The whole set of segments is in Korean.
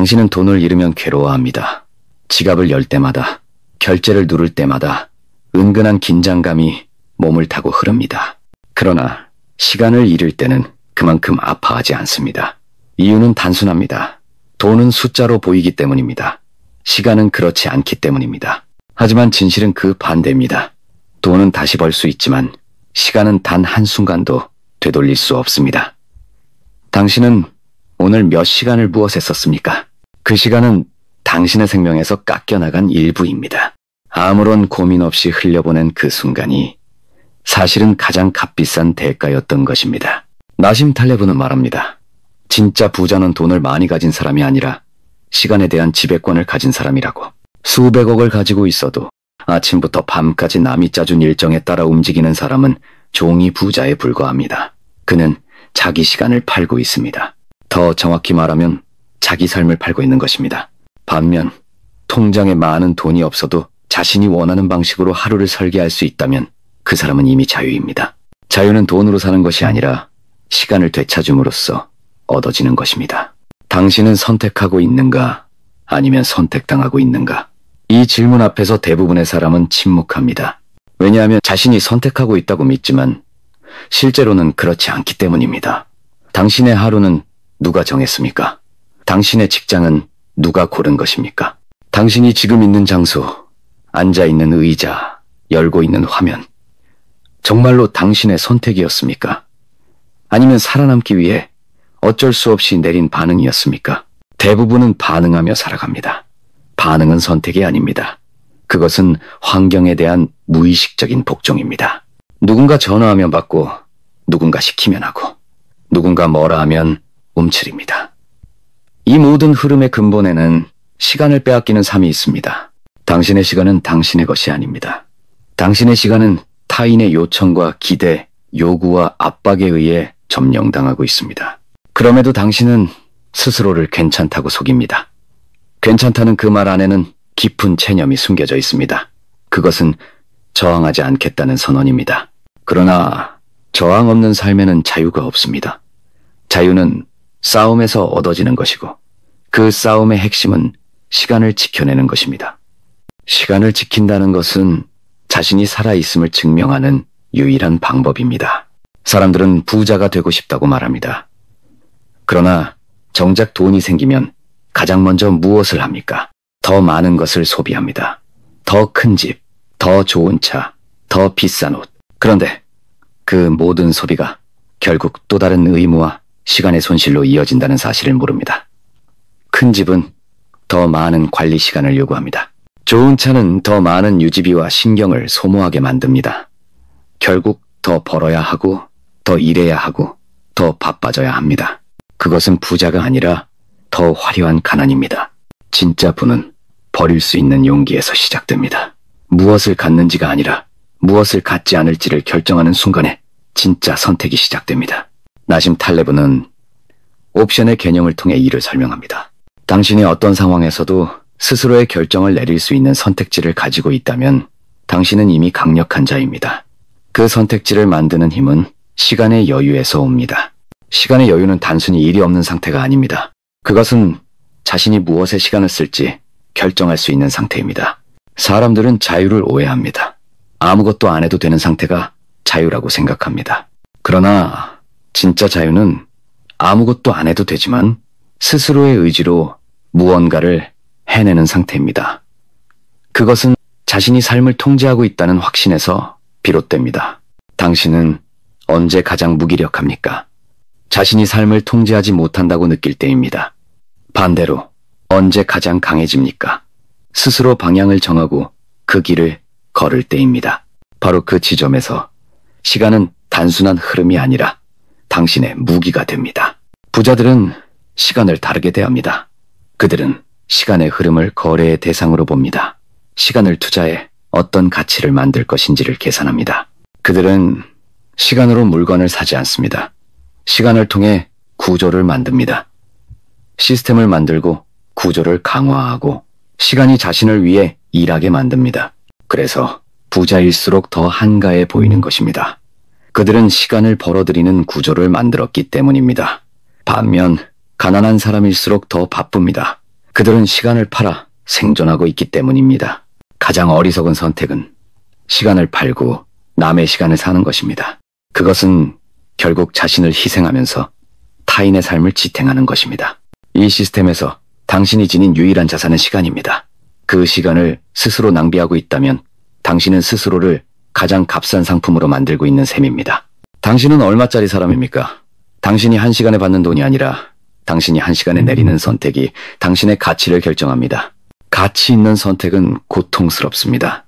당신은 돈을 잃으면 괴로워합니다. 지갑을 열 때마다, 결제를 누를 때마다 은근한 긴장감이 몸을 타고 흐릅니다. 그러나 시간을 잃을 때는 그만큼 아파하지 않습니다. 이유는 단순합니다. 돈은 숫자로 보이기 때문입니다. 시간은 그렇지 않기 때문입니다. 하지만 진실은 그 반대입니다. 돈은 다시 벌 수 있지만 시간은 단 한순간도 되돌릴 수 없습니다. 당신은 오늘 몇 시간을 무엇에 썼습니까? 그 시간은 당신의 생명에서 깎여나간 일부입니다. 아무런 고민 없이 흘려보낸 그 순간이 사실은 가장 값비싼 대가였던 것입니다. 나심 탈레브는 말합니다. 진짜 부자는 돈을 많이 가진 사람이 아니라 시간에 대한 지배권을 가진 사람이라고. 수백억을 가지고 있어도 아침부터 밤까지 남이 짜준 일정에 따라 움직이는 사람은 종이 부자에 불과합니다. 그는 자기 시간을 팔고 있습니다. 더 정확히 말하면 자기 삶을 팔고 있는 것입니다. 반면 통장에 많은 돈이 없어도 자신이 원하는 방식으로 하루를 설계할 수 있다면 그 사람은 이미 자유입니다. 자유는 돈으로 사는 것이 아니라 시간을 되찾음으로써 얻어지는 것입니다. 당신은 선택하고 있는가? 아니면 선택당하고 있는가? 이 질문 앞에서 대부분의 사람은 침묵합니다. 왜냐하면 자신이 선택하고 있다고 믿지만 실제로는 그렇지 않기 때문입니다. 당신의 하루는 누가 정했습니까? 당신의 직장은 누가 고른 것입니까? 당신이 지금 있는 장소, 앉아있는 의자, 열고 있는 화면, 정말로 당신의 선택이었습니까? 아니면 살아남기 위해 어쩔 수 없이 내린 반응이었습니까? 대부분은 반응하며 살아갑니다. 반응은 선택이 아닙니다. 그것은 환경에 대한 무의식적인 복종입니다. 누군가 전화하면 받고, 누군가 시키면 하고, 누군가 뭐라 하면 움츠립니다. 이 모든 흐름의 근본에는 시간을 빼앗기는 삶이 있습니다. 당신의 시간은 당신의 것이 아닙니다. 당신의 시간은 타인의 요청과 기대, 요구와 압박에 의해 점령당하고 있습니다. 그럼에도 당신은 스스로를 괜찮다고 속입니다. 괜찮다는 그 말 안에는 깊은 체념이 숨겨져 있습니다. 그것은 저항하지 않겠다는 선언입니다. 그러나 저항 없는 삶에는 자유가 없습니다. 자유는 싸움에서 얻어지는 것이고 그 싸움의 핵심은 시간을 지켜내는 것입니다. 시간을 지킨다는 것은 자신이 살아있음을 증명하는 유일한 방법입니다. 사람들은 부자가 되고 싶다고 말합니다. 그러나 정작 돈이 생기면 가장 먼저 무엇을 합니까? 더 많은 것을 소비합니다. 더 큰 집, 더 좋은 차, 더 비싼 옷. 그런데 그 모든 소비가 결국 또 다른 의무와 시간의 손실로 이어진다는 사실을 모릅니다. 큰 집은 더 많은 관리 시간을 요구합니다. 좋은 차는 더 많은 유지비와 신경을 소모하게 만듭니다. 결국 더 벌어야 하고, 더 일해야 하고, 더 바빠져야 합니다. 그것은 부자가 아니라 더 화려한 가난입니다. 진짜 부는 버릴 수 있는 용기에서 시작됩니다. 무엇을 갖는지가 아니라 무엇을 갖지 않을지를 결정하는 순간에 진짜 선택이 시작됩니다. 나심 탈레브는 옵션의 개념을 통해 이를 설명합니다. 당신이 어떤 상황에서도 스스로의 결정을 내릴 수 있는 선택지를 가지고 있다면 당신은 이미 강력한 자입니다. 그 선택지를 만드는 힘은 시간의 여유에서 옵니다. 시간의 여유는 단순히 일이 없는 상태가 아닙니다. 그것은 자신이 무엇에 시간을 쓸지 결정할 수 있는 상태입니다. 사람들은 자유를 오해합니다. 아무것도 안 해도 되는 상태가 자유라고 생각합니다. 그러나 진짜 자유는 아무것도 안 해도 되지만 스스로의 의지로 무언가를 해내는 상태입니다. 그것은 자신이 삶을 통제하고 있다는 확신에서 비롯됩니다. 당신은 언제 가장 무기력합니까? 자신이 삶을 통제하지 못한다고 느낄 때입니다. 반대로 언제 가장 강해집니까? 스스로 방향을 정하고 그 길을 걸을 때입니다. 바로 그 지점에서 시간은 단순한 흐름이 아니라 당신의 무기가 됩니다. 부자들은 시간을 다르게 대합니다. 그들은 시간의 흐름을 거래의 대상으로 봅니다. 시간을 투자해 어떤 가치를 만들 것인지를 계산합니다. 그들은 시간으로 물건을 사지 않습니다. 시간을 통해 구조를 만듭니다. 시스템을 만들고 구조를 강화하고 시간이 자신을 위해 일하게 만듭니다. 그래서 부자일수록 더 한가해 보이는 것입니다. 그들은 시간을 벌어들이는 구조를 만들었기 때문입니다. 반면 가난한 사람일수록 더 바쁩니다. 그들은 시간을 팔아 생존하고 있기 때문입니다. 가장 어리석은 선택은 시간을 팔고 남의 시간을 사는 것입니다. 그것은 결국 자신을 희생하면서 타인의 삶을 지탱하는 것입니다. 이 시스템에서 당신이 지닌 유일한 자산은 시간입니다. 그 시간을 스스로 낭비하고 있다면 당신은 스스로를 가장 값싼 상품으로 만들고 있는 셈입니다. 당신은 얼마짜리 사람입니까? 당신이 한 시간에 받는 돈이 아니라 당신이 한 시간에 내리는 선택이 당신의 가치를 결정합니다. 가치 있는 선택은 고통스럽습니다.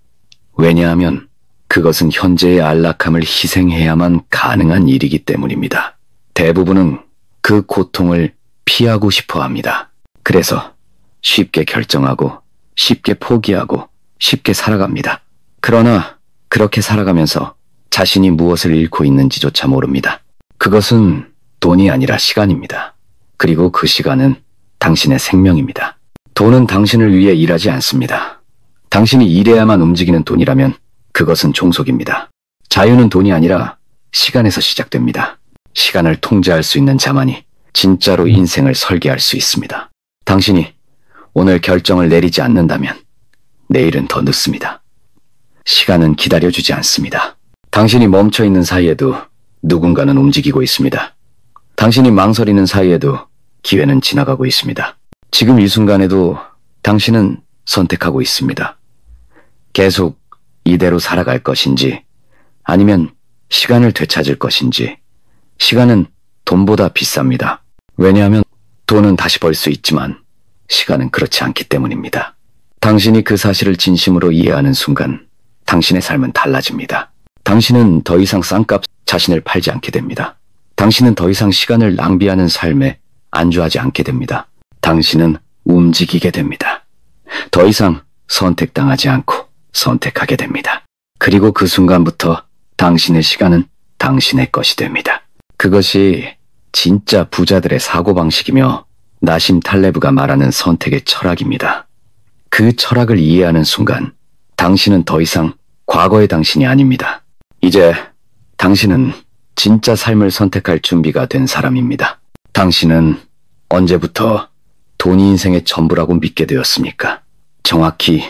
왜냐하면 그것은 현재의 안락함을 희생해야만 가능한 일이기 때문입니다. 대부분은 그 고통을 피하고 싶어 합니다. 그래서 쉽게 결정하고 쉽게 포기하고 쉽게 살아갑니다. 그러나 그렇게 살아가면서 자신이 무엇을 잃고 있는지조차 모릅니다. 그것은 돈이 아니라 시간입니다. 그리고 그 시간은 당신의 생명입니다. 돈은 당신을 위해 일하지 않습니다. 당신이 일해야만 움직이는 돈이라면 그것은 종속입니다. 자유는 돈이 아니라 시간에서 시작됩니다. 시간을 통제할 수 있는 자만이 진짜로 인생을 설계할 수 있습니다. 당신이 오늘 결정을 내리지 않는다면 내일은 더 늦습니다. 시간은 기다려주지 않습니다. 당신이 멈춰있는 사이에도 누군가는 움직이고 있습니다. 당신이 망설이는 사이에도 기회는 지나가고 있습니다. 지금 이 순간에도 당신은 선택하고 있습니다. 계속 이대로 살아갈 것인지 아니면 시간을 되찾을 것인지. 시간은 돈보다 비쌉니다. 왜냐하면 돈은 다시 벌 수 있지만 시간은 그렇지 않기 때문입니다. 당신이 그 사실을 진심으로 이해하는 순간 당신의 삶은 달라집니다. 당신은 더 이상 싼값 자신을 팔지 않게 됩니다. 당신은 더 이상 시간을 낭비하는 삶에 안주하지 않게 됩니다. 당신은 움직이게 됩니다. 더 이상 선택당하지 않고 선택하게 됩니다. 그리고 그 순간부터 당신의 시간은 당신의 것이 됩니다. 그것이 진짜 부자들의 사고방식이며 나심 탈레브가 말하는 선택의 철학입니다. 그 철학을 이해하는 순간 당신은 더 이상 과거의 당신이 아닙니다. 이제 당신은 진짜 삶을 선택할 준비가 된 사람입니다. 당신은 언제부터 돈이 인생의 전부라고 믿게 되었습니까? 정확히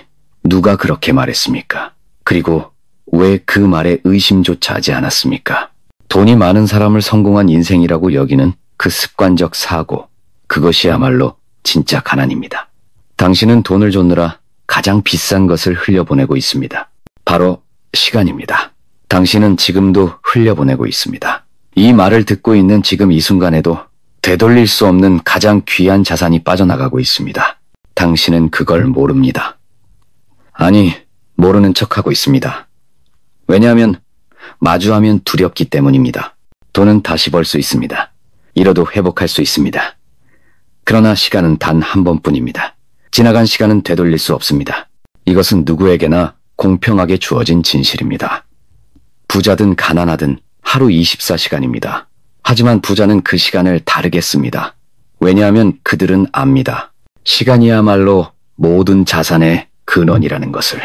누가 그렇게 말했습니까? 그리고 왜 그 말에 의심조차 하지 않았습니까? 돈이 많은 사람을 성공한 인생이라고 여기는 그 습관적 사고, 그것이야말로 진짜 가난입니다. 당신은 돈을 쫓느라 가장 비싼 것을 흘려보내고 있습니다. 바로 시간입니다. 당신은 지금도 흘려보내고 있습니다. 이 말을 듣고 있는 지금 이 순간에도 되돌릴 수 없는 가장 귀한 자산이 빠져나가고 있습니다. 당신은 그걸 모릅니다. 아니, 모르는 척하고 있습니다. 왜냐하면 마주하면 두렵기 때문입니다. 돈은 다시 벌 수 있습니다. 잃어도 회복할 수 있습니다. 그러나 시간은 단 한 번뿐입니다. 지나간 시간은 되돌릴 수 없습니다. 이것은 누구에게나 공평하게 주어진 진실입니다. 부자든 가난하든 하루 24시간입니다. 하지만 부자는 그 시간을 다르게 씁니다. 왜냐하면 그들은 압니다. 시간이야말로 모든 자산의 근원이라는 것을.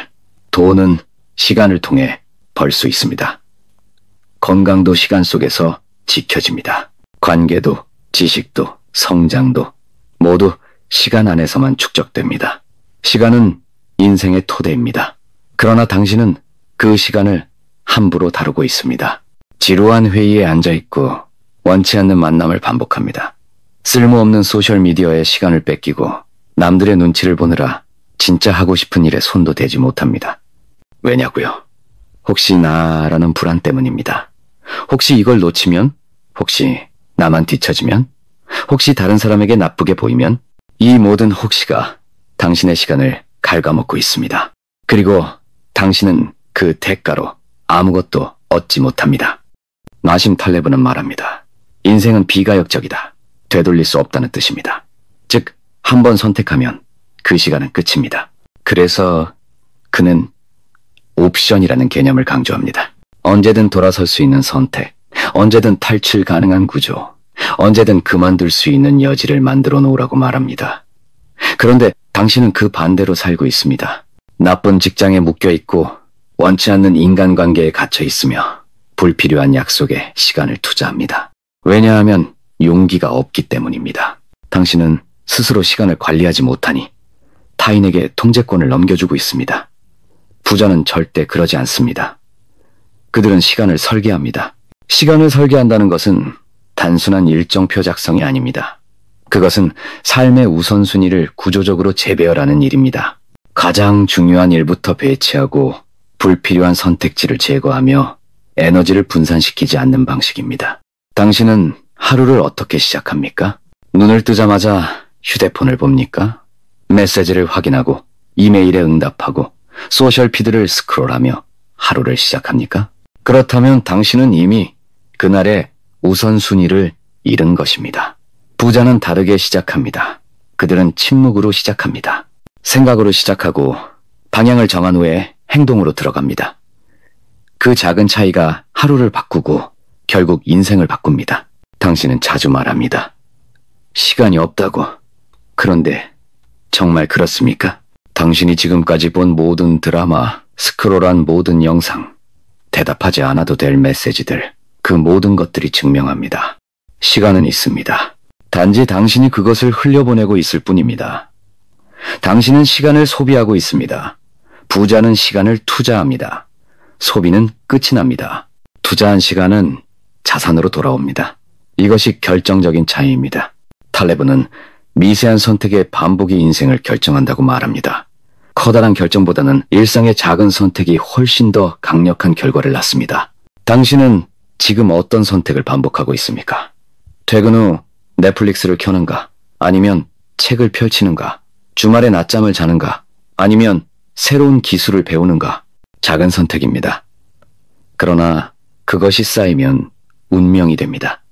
돈은 시간을 통해 벌 수 있습니다. 건강도 시간 속에서 지켜집니다. 관계도, 지식도, 성장도 모두 시간 안에서만 축적됩니다. 시간은 인생의 토대입니다. 그러나 당신은 그 시간을 함부로 다루고 있습니다. 지루한 회의에 앉아있고 원치 않는 만남을 반복합니다. 쓸모없는 소셜미디어에 시간을 뺏기고 남들의 눈치를 보느라 진짜 하고 싶은 일에 손도 대지 못합니다. 왜냐고요? 혹시 나라는 불안 때문입니다. 혹시 이걸 놓치면? 혹시 나만 뒤처지면? 혹시 다른 사람에게 나쁘게 보이면? 이 모든 혹시가 당신의 시간을 갉아먹고 있습니다. 그리고 당신은 그 대가로 아무것도 얻지 못합니다. 나심 탈레브는 말합니다. 인생은 비가역적이다. 되돌릴 수 없다는 뜻입니다. 즉, 한 번 선택하면 그 시간은 끝입니다. 그래서 그는 옵션이라는 개념을 강조합니다. 언제든 돌아설 수 있는 선택, 언제든 탈출 가능한 구조, 언제든 그만둘 수 있는 여지를 만들어 놓으라고 말합니다. 그런데 당신은 그 반대로 살고 있습니다. 나쁜 직장에 묶여 있고 원치 않는 인간관계에 갇혀 있으며 불필요한 약속에 시간을 투자합니다. 왜냐하면 용기가 없기 때문입니다. 당신은 스스로 시간을 관리하지 못하니 타인에게 통제권을 넘겨주고 있습니다. 부자는 절대 그러지 않습니다. 그들은 시간을 설계합니다. 시간을 설계한다는 것은 단순한 일정표 작성이 아닙니다. 그것은 삶의 우선순위를 구조적으로 재배열하는 일입니다. 가장 중요한 일부터 배치하고 불필요한 선택지를 제거하며 에너지를 분산시키지 않는 방식입니다. 당신은 하루를 어떻게 시작합니까? 눈을 뜨자마자 휴대폰을 봅니까? 메시지를 확인하고 이메일에 응답하고 소셜피드를 스크롤하며 하루를 시작합니까? 그렇다면 당신은 이미 그날의 우선순위를 잃은 것입니다. 부자는 다르게 시작합니다. 그들은 침묵으로 시작합니다. 생각으로 시작하고 방향을 정한 후에 행동으로 들어갑니다. 그 작은 차이가 하루를 바꾸고 결국 인생을 바꿉니다. 당신은 자주 말합니다. 시간이 없다고. 그런데 정말 그렇습니까? 당신이 지금까지 본 모든 드라마, 스크롤한 모든 영상, 대답하지 않아도 될 메시지들, 그 모든 것들이 증명합니다. 시간은 있습니다. 단지 당신이 그것을 흘려보내고 있을 뿐입니다. 당신은 시간을 소비하고 있습니다. 부자는 시간을 투자합니다. 소비는 끝이 납니다. 투자한 시간은 자산으로 돌아옵니다. 이것이 결정적인 차이입니다. 탈레브는 미세한 선택의 반복이 인생을 결정한다고 말합니다. 커다란 결정보다는 일상의 작은 선택이 훨씬 더 강력한 결과를 낳습니다. 당신은 지금 어떤 선택을 반복하고 있습니까? 퇴근 후 넷플릭스를 켜는가? 아니면 책을 펼치는가? 주말에 낮잠을 자는가? 아니면 새로운 기술을 배우는가? 작은 선택입니다. 그러나 그것이 쌓이면 운명이 됩니다.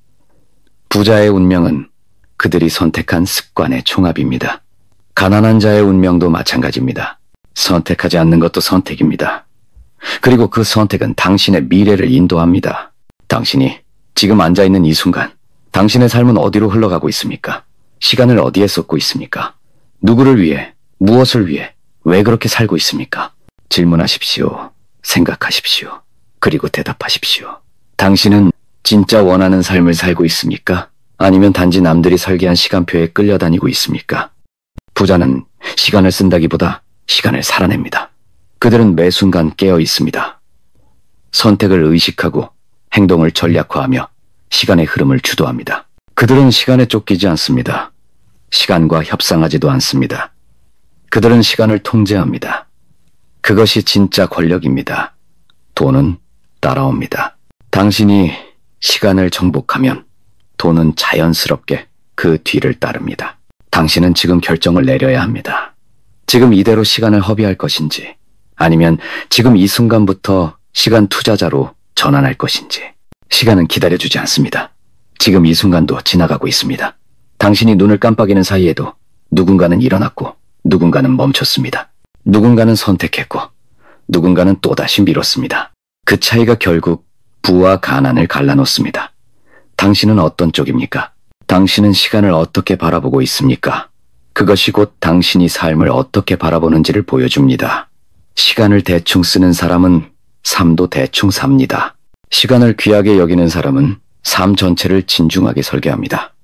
부자의 운명은 그들이 선택한 습관의 총합입니다. 가난한 자의 운명도 마찬가지입니다. 선택하지 않는 것도 선택입니다. 그리고 그 선택은 당신의 미래를 인도합니다. 당신이 지금 앉아있는 이 순간, 당신의 삶은 어디로 흘러가고 있습니까? 시간을 어디에 쏟고 있습니까? 누구를 위해, 무엇을 위해, 왜 그렇게 살고 있습니까? 질문하십시오. 생각하십시오. 그리고 대답하십시오. 당신은 진짜 원하는 삶을 살고 있습니까? 아니면 단지 남들이 설계한 시간표에 끌려다니고 있습니까? 부자는 시간을 쓴다기보다 시간을 살아냅니다. 그들은 매 순간 깨어 있습니다. 선택을 의식하고 행동을 전략화하며 시간의 흐름을 주도합니다. 그들은 시간에 쫓기지 않습니다. 시간과 협상하지도 않습니다. 그들은 시간을 통제합니다. 그것이 진짜 권력입니다. 돈은 따라옵니다. 당신이 시간을 정복하면 돈은 자연스럽게 그 뒤를 따릅니다. 당신은 지금 결정을 내려야 합니다. 지금 이대로 시간을 허비할 것인지, 아니면 지금 이 순간부터 시간 투자자로 전환할 것인지. 시간은 기다려주지 않습니다. 지금 이 순간도 지나가고 있습니다. 당신이 눈을 깜빡이는 사이에도 누군가는 일어났고 누군가는 멈췄습니다. 누군가는 선택했고 누군가는 또다시 미뤘습니다. 그 차이가 결국 부와 가난을 갈라놓습니다. 당신은 어떤 쪽입니까? 당신은 시간을 어떻게 바라보고 있습니까? 그것이 곧 당신이 삶을 어떻게 바라보는지를 보여줍니다. 시간을 대충 쓰는 사람은 삶도 대충 삽니다. 시간을 귀하게 여기는 사람은 삶 전체를 진중하게 설계합니다.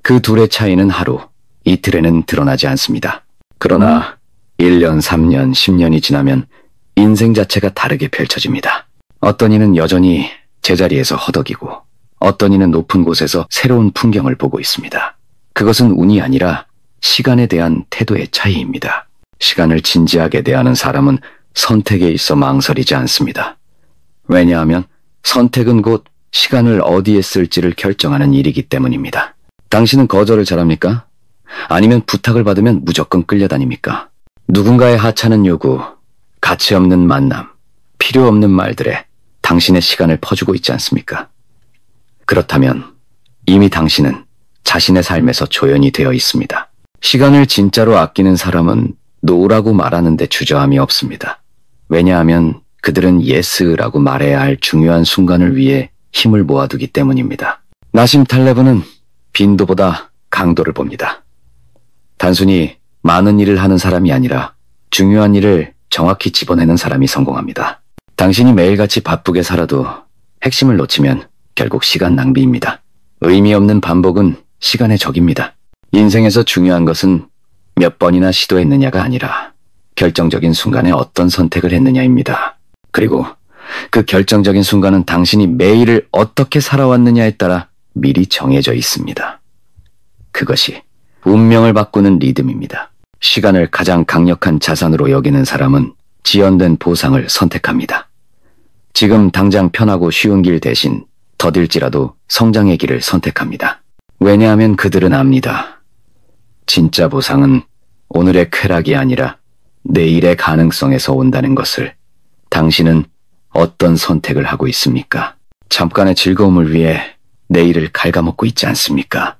그 둘의 차이는 하루, 이틀에는 드러나지 않습니다. 그러나 1년, 3년, 10년이 지나면 인생 자체가 다르게 펼쳐집니다. 어떤 이는 여전히 제자리에서 허덕이고 어떤 이는 높은 곳에서 새로운 풍경을 보고 있습니다. 그것은 운이 아니라 시간에 대한 태도의 차이입니다. 시간을 진지하게 대하는 사람은 선택에 있어 망설이지 않습니다. 왜냐하면 선택은 곧 시간을 어디에 쓸지를 결정하는 일이기 때문입니다. 당신은 거절을 잘합니까? 아니면 부탁을 받으면 무조건 끌려다닙니까? 누군가의 하찮은 요구, 가치 없는 만남, 필요 없는 말들에 당신의 시간을 퍼주고 있지 않습니까? 그렇다면 이미 당신은 자신의 삶에서 조연이 되어 있습니다. 시간을 진짜로 아끼는 사람은 노라고 말하는데 주저함이 없습니다. 왜냐하면 그들은 예스라고 말해야 할 중요한 순간을 위해 힘을 모아두기 때문입니다. 나심 탈레브는 빈도보다 강도를 봅니다. 단순히 많은 일을 하는 사람이 아니라 중요한 일을 정확히 집어내는 사람이 성공합니다. 당신이 매일같이 바쁘게 살아도 핵심을 놓치면 결국 시간 낭비입니다. 의미 없는 반복은 시간의 적입니다. 인생에서 중요한 것은 몇 번이나 시도했느냐가 아니라 결정적인 순간에 어떤 선택을 했느냐입니다. 그리고 그 결정적인 순간은 당신이 매일을 어떻게 살아왔느냐에 따라 미리 정해져 있습니다. 그것이 운명을 바꾸는 리듬입니다. 시간을 가장 강력한 자산으로 여기는 사람은 지연된 보상을 선택합니다. 지금 당장 편하고 쉬운 길 대신 더딜지라도 성장의 길을 선택합니다. 왜냐하면 그들은 압니다. 진짜 보상은 오늘의 쾌락이 아니라 내일의 가능성에서 온다는 것을. 당신은 어떤 선택을 하고 있습니까? 잠깐의 즐거움을 위해 내일을 갉아먹고 있지 않습니까?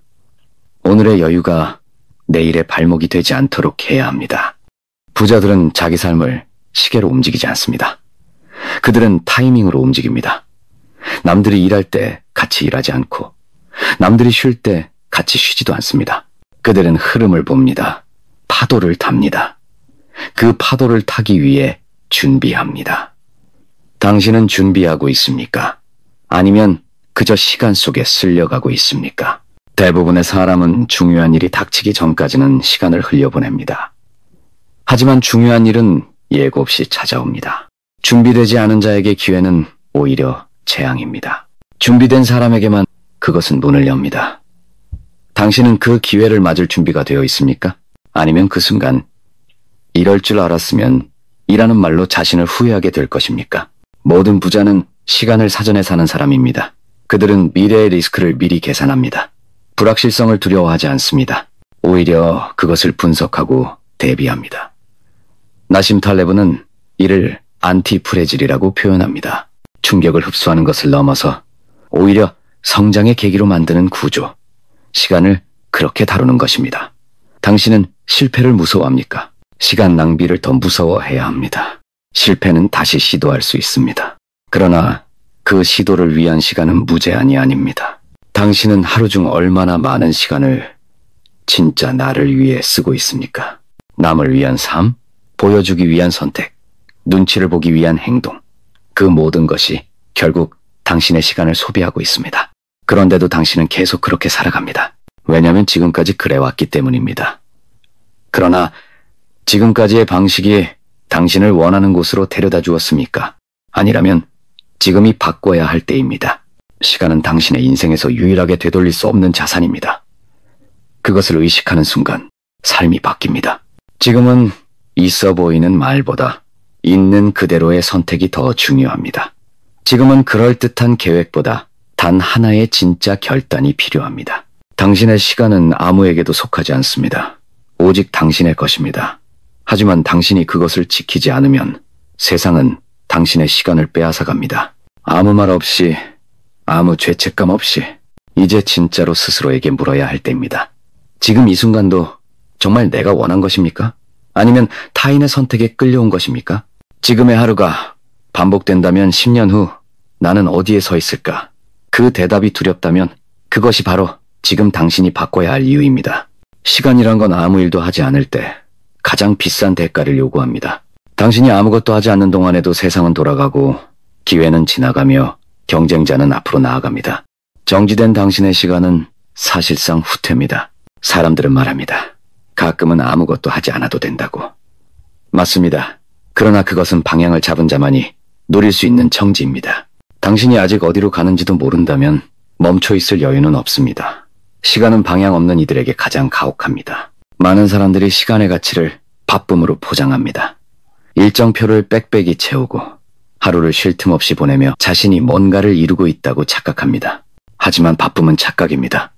오늘의 여유가 내일의 발목이 되지 않도록 해야 합니다. 부자들은 자기 삶을 시계로 움직이지 않습니다. 그들은 타이밍으로 움직입니다. 남들이 일할 때 같이 일하지 않고 남들이 쉴 때 같이 쉬지도 않습니다. 그들은 흐름을 봅니다. 파도를 탑니다. 그 파도를 타기 위해 준비합니다. 당신은 준비하고 있습니까? 아니면 그저 시간 속에 쓸려가고 있습니까? 대부분의 사람은 중요한 일이 닥치기 전까지는 시간을 흘려보냅니다. 하지만 중요한 일은 예고 없이 찾아옵니다. 준비되지 않은 자에게 기회는 오히려 재앙입니다. 준비된 사람에게만 그것은 문을 엽니다. 당신은 그 기회를 맞을 준비가 되어 있습니까? 아니면 그 순간 이럴 줄 알았으면 이라는 말로 자신을 후회하게 될 것입니까? 모든 부자는 시간을 사전에 사는 사람입니다. 그들은 미래의 리스크를 미리 계산합니다. 불확실성을 두려워하지 않습니다. 오히려 그것을 분석하고 대비합니다. 나심 탈레브는 이를 안티프레질이라고 표현합니다. 충격을 흡수하는 것을 넘어서 오히려 성장의 계기로 만드는 구조, 시간을 그렇게 다루는 것입니다. 당신은 실패를 무서워합니까? 시간 낭비를 더 무서워해야 합니다. 실패는 다시 시도할 수 있습니다. 그러나 그 시도를 위한 시간은 무제한이 아닙니다. 당신은 하루 중 얼마나 많은 시간을 진짜 나를 위해 쓰고 있습니까? 남을 위한 삶, 보여주기 위한 선택, 눈치를 보기 위한 행동, 그 모든 것이 결국 당신의 시간을 소비하고 있습니다. 그런데도 당신은 계속 그렇게 살아갑니다. 왜냐하면 지금까지 그래왔기 때문입니다. 그러나 지금까지의 방식이 당신을 원하는 곳으로 데려다 주었습니까? 아니라면 지금이 바꿔야 할 때입니다. 시간은 당신의 인생에서 유일하게 되돌릴 수 없는 자산입니다. 그것을 의식하는 순간 삶이 바뀝니다. 지금은 있어 보이는 말보다 있는 그대로의 선택이 더 중요합니다. 지금은 그럴듯한 계획보다 단 하나의 진짜 결단이 필요합니다. 당신의 시간은 아무에게도 속하지 않습니다. 오직 당신의 것입니다. 하지만 당신이 그것을 지키지 않으면 세상은 당신의 시간을 빼앗아갑니다. 아무 말 없이, 아무 죄책감 없이 이제 진짜로 스스로에게 물어야 할 때입니다. 지금 이 순간도 정말 내가 원한 것입니까? 아니면 타인의 선택에 끌려온 것입니까? 지금의 하루가 반복된다면 10년 후 나는 어디에 서 있을까? 그 대답이 두렵다면 그것이 바로 지금 당신이 바꿔야 할 이유입니다. 시간이란 건 아무 일도 하지 않을 때 가장 비싼 대가를 요구합니다. 당신이 아무것도 하지 않는 동안에도 세상은 돌아가고 기회는 지나가며 경쟁자는 앞으로 나아갑니다. 정지된 당신의 시간은 사실상 후퇴입니다. 사람들은 말합니다. 가끔은 아무것도 하지 않아도 된다고. 맞습니다. 그러나 그것은 방향을 잡은 자만이 누릴 수 있는 청지입니다. 당신이 아직 어디로 가는지도 모른다면 멈춰 있을 여유는 없습니다. 시간은 방향 없는 이들에게 가장 가혹합니다. 많은 사람들이 시간의 가치를 바쁨으로 포장합니다. 일정표를 빽빽이 채우고 하루를 쉴 틈 없이 보내며 자신이 뭔가를 이루고 있다고 착각합니다. 하지만 바쁨은 착각입니다.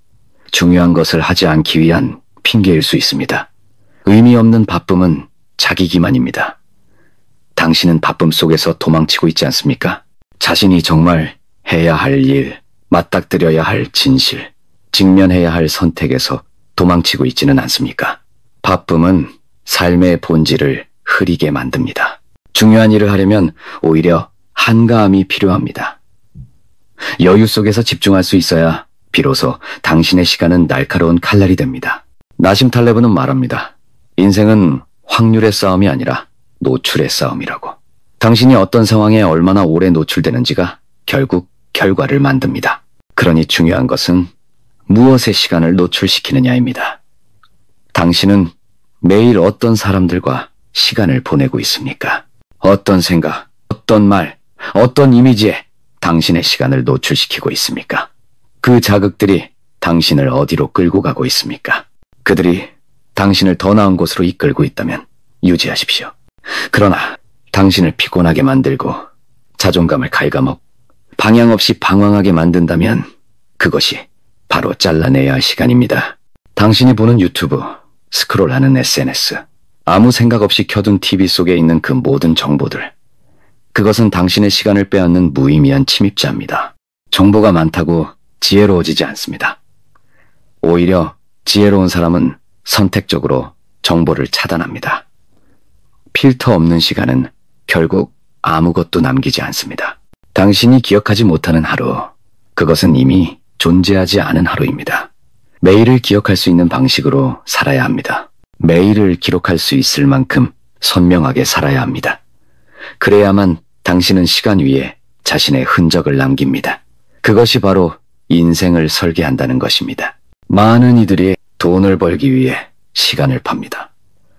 중요한 것을 하지 않기 위한 핑계일 수 있습니다. 의미 없는 바쁨은 자기 기만입니다. 당신은 바쁨 속에서 도망치고 있지 않습니까? 자신이 정말 해야 할 일, 맞닥뜨려야 할 진실, 직면해야 할 선택에서 도망치고 있지는 않습니까? 바쁨은 삶의 본질을 흐리게 만듭니다. 중요한 일을 하려면 오히려 한가함이 필요합니다. 여유 속에서 집중할 수 있어야 비로소 당신의 시간은 날카로운 칼날이 됩니다. 나심 탈레브는 말합니다. 인생은 확률의 싸움이 아니라 노출의 싸움이라고. 당신이 어떤 상황에 얼마나 오래 노출되는지가 결국 결과를 만듭니다. 그러니 중요한 것은 무엇의 시간을 노출시키느냐입니다. 당신은 매일 어떤 사람들과 시간을 보내고 있습니까? 어떤 생각, 어떤 말, 어떤 이미지에 당신의 시간을 노출시키고 있습니까? 그 자극들이 당신을 어디로 끌고 가고 있습니까? 그들이 당신을 더 나은 곳으로 이끌고 있다면 유지하십시오. 그러나 당신을 피곤하게 만들고 자존감을 갉아먹고 방향 없이 방황하게 만든다면 그것이 바로 잘라내야 할 시간입니다. 당신이 보는 유튜브, 스크롤하는 SNS, 아무 생각 없이 켜둔 TV 속에 있는 그 모든 정보들, 그것은 당신의 시간을 빼앗는 무의미한 침입자입니다. 정보가 많다고 지혜로워지지 않습니다. 오히려 지혜로운 사람은 선택적으로 정보를 차단합니다. 필터 없는 시간은 결국 아무것도 남기지 않습니다. 당신이 기억하지 못하는 하루, 그것은 이미 존재하지 않은 하루입니다. 매일을 기억할 수 있는 방식으로 살아야 합니다. 매일을 기록할 수 있을 만큼 선명하게 살아야 합니다. 그래야만 당신은 시간 위에 자신의 흔적을 남깁니다. 그것이 바로 인생을 설계한다는 것입니다. 많은 이들이 돈을 벌기 위해 시간을 팝니다.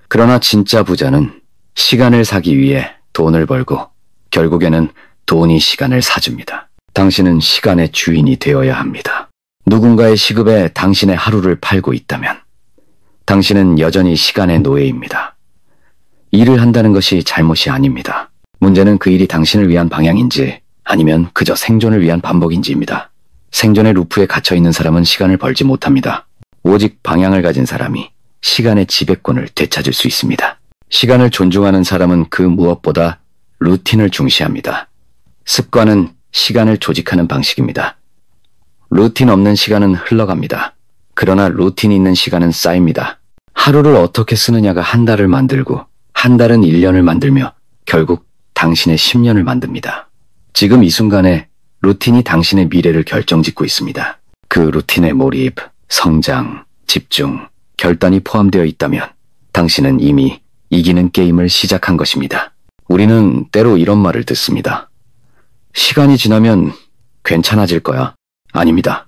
그러나 진짜 부자는 시간을 사기 위해 돈을 벌고 결국에는 돈이 시간을 사줍니다. 당신은 시간의 주인이 되어야 합니다. 누군가의 시급에 당신의 하루를 팔고 있다면 당신은 여전히 시간의 노예입니다. 일을 한다는 것이 잘못이 아닙니다. 문제는 그 일이 당신을 위한 방향인지 아니면 그저 생존을 위한 반복인지입니다. 생존의 루프에 갇혀있는 사람은 시간을 벌지 못합니다. 오직 방향을 가진 사람이 시간의 지배권을 되찾을 수 있습니다. 시간을 존중하는 사람은 그 무엇보다 루틴을 중시합니다. 습관은 시간을 조직하는 방식입니다. 루틴 없는 시간은 흘러갑니다. 그러나 루틴이 있는 시간은 쌓입니다. 하루를 어떻게 쓰느냐가 한 달을 만들고 한 달은 1년을 만들며 결국 당신의 10년을 만듭니다. 지금 이 순간에 루틴이 당신의 미래를 결정짓고 있습니다. 그 루틴에 몰입, 성장, 집중, 결단이 포함되어 있다면 당신은 이미 이기는 게임을 시작한 것입니다. 우리는 때로 이런 말을 듣습니다. 시간이 지나면 괜찮아질 거야. 아닙니다.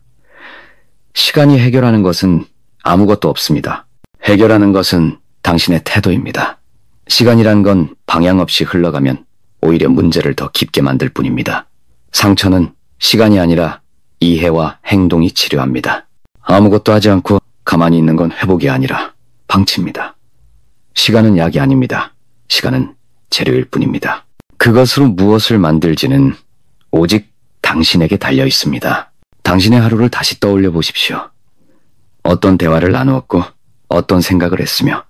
시간이 해결하는 것은 아무것도 없습니다. 해결하는 것은 당신의 태도입니다. 시간이란 건 방향 없이 흘러가면 오히려 문제를 더 깊게 만들 뿐입니다. 상처는 시간이 아니라 이해와 행동이 치료합니다. 아무것도 하지 않고 가만히 있는 건 회복이 아니라 방치입니다. 시간은 약이 아닙니다. 시간은 재료일 뿐입니다. 그것으로 무엇을 만들지는 오직 당신에게 달려 있습니다. 당신의 하루를 다시 떠올려 보십시오. 어떤 대화를 나누었고 어떤 생각을 했으며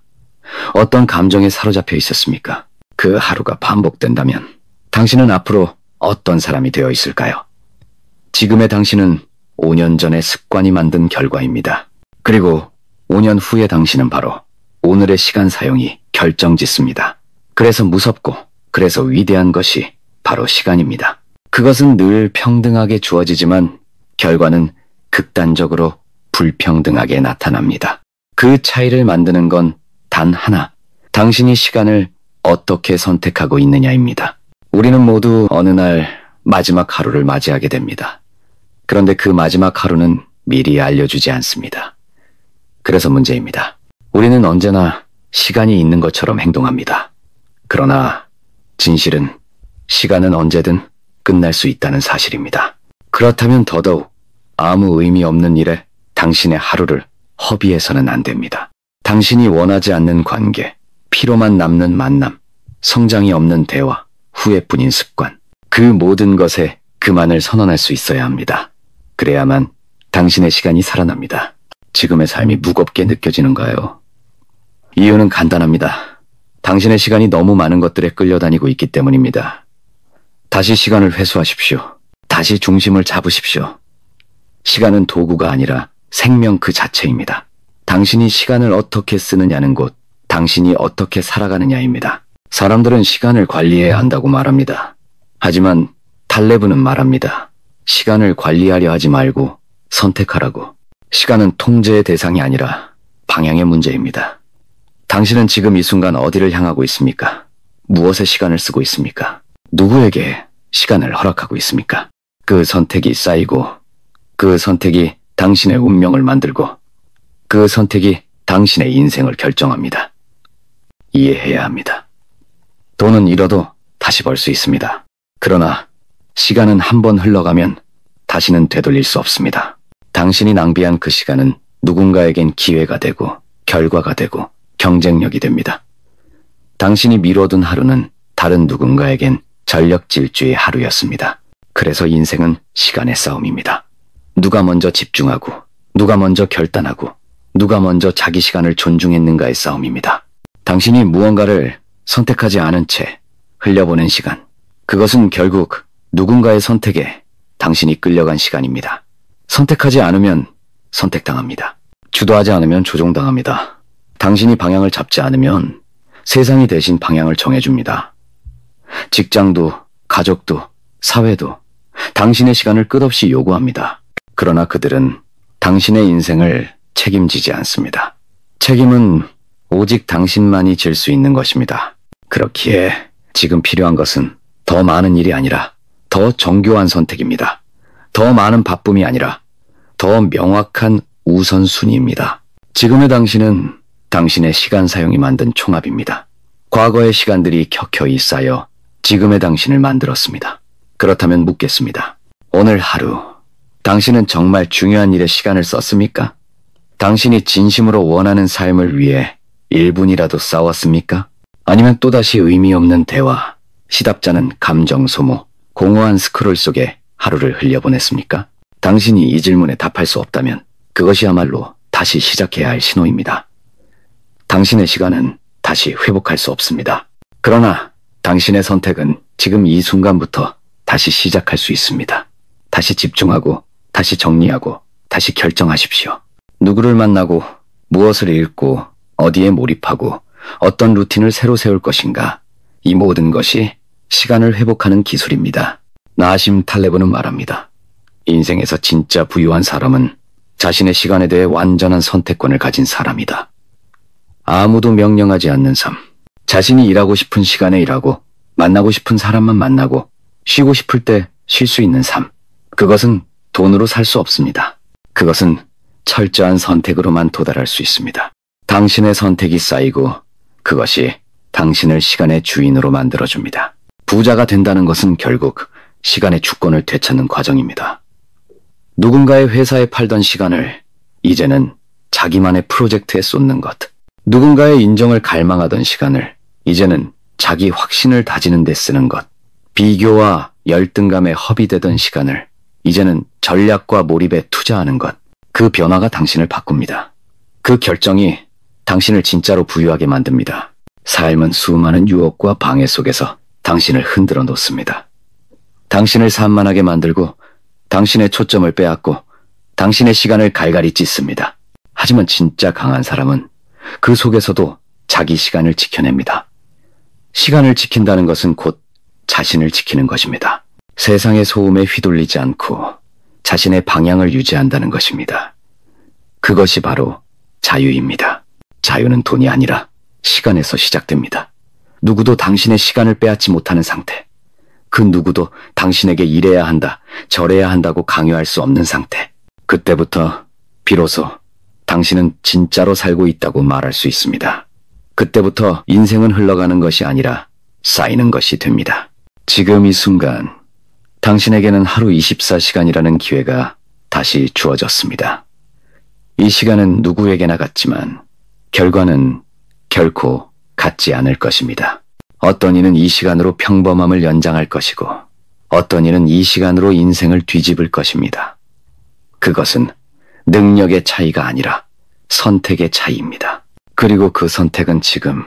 어떤 감정에 사로잡혀 있었습니까? 그 하루가 반복된다면 당신은 앞으로 어떤 사람이 되어 있을까요? 지금의 당신은 5년 전의 습관이 만든 결과입니다. 그리고 5년 후의 당신은 바로 오늘의 시간 사용이 결정짓습니다. 그래서 무섭고 그래서 위대한 것이 바로 시간입니다. 그것은 늘 평등하게 주어지지만 결과는 극단적으로 불평등하게 나타납니다. 그 차이를 만드는 건 단 하나, 당신이 시간을 어떻게 선택하고 있느냐입니다. 우리는 모두 어느 날 마지막 하루를 맞이하게 됩니다. 그런데 그 마지막 하루는 미리 알려주지 않습니다. 그래서 문제입니다. 우리는 언제나 시간이 있는 것처럼 행동합니다. 그러나 진실은 시간은 언제든 끝날 수 있다는 사실입니다. 그렇다면 더더욱 아무 의미 없는 일에 당신의 하루를 허비해서는 안 됩니다. 당신이 원하지 않는 관계, 피로만 남는 만남, 성장이 없는 대화, 후회뿐인 습관, 그 모든 것에 그만을 선언할 수 있어야 합니다. 그래야만 당신의 시간이 살아납니다. 지금의 삶이 무겁게 느껴지는가요? 이유는 간단합니다. 당신의 시간이 너무 많은 것들에 끌려다니고 있기 때문입니다. 다시 시간을 회수하십시오. 다시 중심을 잡으십시오. 시간은 도구가 아니라 생명 그 자체입니다. 당신이 시간을 어떻게 쓰느냐는 곧 당신이 어떻게 살아가느냐입니다. 사람들은 시간을 관리해야 한다고 말합니다. 하지만 탈레브는 말합니다. 시간을 관리하려 하지 말고 선택하라고. 시간은 통제의 대상이 아니라 방향의 문제입니다. 당신은 지금 이 순간 어디를 향하고 있습니까? 무엇에 시간을 쓰고 있습니까? 누구에게 시간을 허락하고 있습니까? 그 선택이 쌓이고 그 선택이 당신의 운명을 만들고 그 선택이 당신의 인생을 결정합니다. 이해해야 합니다. 돈은 잃어도 다시 벌 수 있습니다. 그러나 시간은 한 번 흘러가면 다시는 되돌릴 수 없습니다. 당신이 낭비한 그 시간은 누군가에겐 기회가 되고 결과가 되고 경쟁력이 됩니다. 당신이 미뤄둔 하루는 다른 누군가에겐 전력 질주의 하루였습니다. 그래서 인생은 시간의 싸움입니다. 누가 먼저 집중하고, 누가 먼저 결단하고, 누가 먼저 자기 시간을 존중했는가의 싸움입니다. 당신이 무언가를 선택하지 않은 채 흘려보낸 시간, 그것은 결국 누군가의 선택에 당신이 끌려간 시간입니다. 선택하지 않으면 선택당합니다. 주도하지 않으면 조종당합니다. 당신이 방향을 잡지 않으면 세상이 대신 방향을 정해줍니다. 직장도, 가족도, 사회도 당신의 시간을 끝없이 요구합니다. 그러나 그들은 당신의 인생을 책임지지 않습니다. 책임은 오직 당신만이 질 수 있는 것입니다. 그렇기에 지금 필요한 것은 더 많은 일이 아니라 더 정교한 선택입니다. 더 많은 바쁨이 아니라 더 명확한 우선순위입니다. 지금의 당신은 당신의 시간 사용이 만든 총합입니다. 과거의 시간들이 켜켜이 쌓여 지금의 당신을 만들었습니다. 그렇다면 묻겠습니다. 오늘 하루 당신은 정말 중요한 일에 시간을 썼습니까? 당신이 진심으로 원하는 삶을 위해 1분이라도 싸웠습니까? 아니면 또다시 의미 없는 대화, 시답잖은 감정 소모, 공허한 스크롤 속에 하루를 흘려보냈습니까? 당신이 이 질문에 답할 수 없다면 그것이야말로 다시 시작해야 할 신호입니다. 당신의 시간은 다시 회복할 수 없습니다. 그러나 당신의 선택은 지금 이 순간부터 다시 시작할 수 있습니다. 다시 집중하고, 다시 정리하고, 다시 결정하십시오. 누구를 만나고, 무엇을 읽고, 어디에 몰입하고, 어떤 루틴을 새로 세울 것인가. 이 모든 것이 시간을 회복하는 기술입니다. 나심 탈레브는 말합니다. 인생에서 진짜 부유한 사람은 자신의 시간에 대해 완전한 선택권을 가진 사람이다. 아무도 명령하지 않는 삶. 자신이 일하고 싶은 시간에 일하고, 만나고 싶은 사람만 만나고, 쉬고 싶을 때 쉴 수 있는 삶. 그것은 돈으로 살 수 없습니다. 그것은 철저한 선택으로만 도달할 수 있습니다. 당신의 선택이 쌓이고 그것이 당신을 시간의 주인으로 만들어줍니다. 부자가 된다는 것은 결국 시간의 주권을 되찾는 과정입니다. 누군가의 회사에 팔던 시간을 이제는 자기만의 프로젝트에 쏟는 것. 누군가의 인정을 갈망하던 시간을 이제는 자기 확신을 다지는 데 쓰는 것. 비교와 열등감에 허비되던 시간을 이제는 전략과 몰입에 투자하는 것. 그 변화가 당신을 바꿉니다. 그 결정이 당신을 진짜로 부유하게 만듭니다. 삶은 수많은 유혹과 방해 속에서 당신을 흔들어 놓습니다. 당신을 산만하게 만들고 당신의 초점을 빼앗고 당신의 시간을 갈갈이 찢습니다. 하지만 진짜 강한 사람은 그 속에서도 자기 시간을 지켜냅니다. 시간을 지킨다는 것은 곧 자신을 지키는 것입니다. 세상의 소음에 휘둘리지 않고 자신의 방향을 유지한다는 것입니다. 그것이 바로 자유입니다. 자유는 돈이 아니라 시간에서 시작됩니다. 누구도 당신의 시간을 빼앗지 못하는 상태. 그 누구도 당신에게 이래야 한다, 저래야 한다고 강요할 수 없는 상태. 그때부터 비로소 당신은 진짜로 살고 있다고 말할 수 있습니다. 그때부터 인생은 흘러가는 것이 아니라 쌓이는 것이 됩니다. 지금 이 순간 당신에게는 하루 24시간이라는 기회가 다시 주어졌습니다. 이 시간은 누구에게나 같지만 결과는 결코 같지 않을 것입니다. 어떤 이는 이 시간으로 평범함을 연장할 것이고 어떤 이는 이 시간으로 인생을 뒤집을 것입니다. 그것은 능력의 차이가 아니라 선택의 차이입니다. 그리고 그 선택은 지금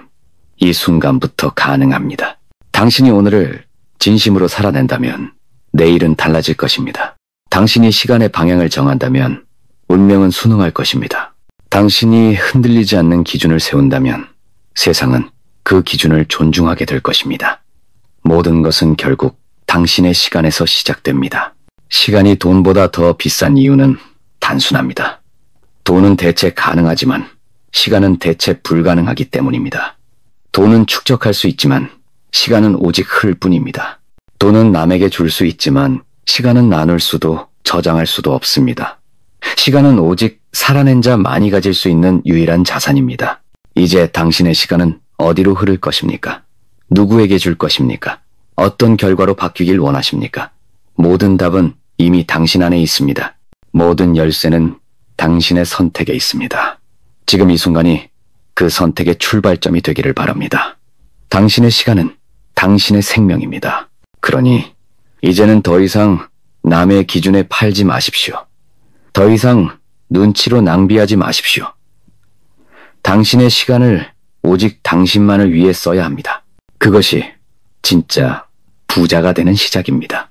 이 순간부터 가능합니다. 당신이 오늘을 진심으로 살아낸다면 내일은 달라질 것입니다. 당신이 시간의 방향을 정한다면 운명은 순응할 것입니다. 당신이 흔들리지 않는 기준을 세운다면 세상은 그 기준을 존중하게 될 것입니다. 모든 것은 결국 당신의 시간에서 시작됩니다. 시간이 돈보다 더 비싼 이유는 단순합니다. 돈은 대체 가능하지만 시간은 대체 불가능하기 때문입니다. 돈은 축적할 수 있지만 시간은 오직 흐를 뿐입니다. 돈은 남에게 줄 수 있지만 시간은 나눌 수도 저장할 수도 없습니다. 시간은 오직 살아낸 자 많이 가질 수 있는 유일한 자산입니다. 이제 당신의 시간은 어디로 흐를 것입니까? 누구에게 줄 것입니까? 어떤 결과로 바뀌길 원하십니까? 모든 답은 이미 당신 안에 있습니다. 모든 열쇠는 당신의 선택에 있습니다. 지금 이 순간이 그 선택의 출발점이 되기를 바랍니다. 당신의 시간은 당신의 생명입니다. 그러니 이제는 더 이상 남의 기준에 팔지 마십시오. 더 이상 눈치로 낭비하지 마십시오. 당신의 시간을 오직 당신만을 위해 써야 합니다. 그것이 진짜 부자가 되는 시작입니다.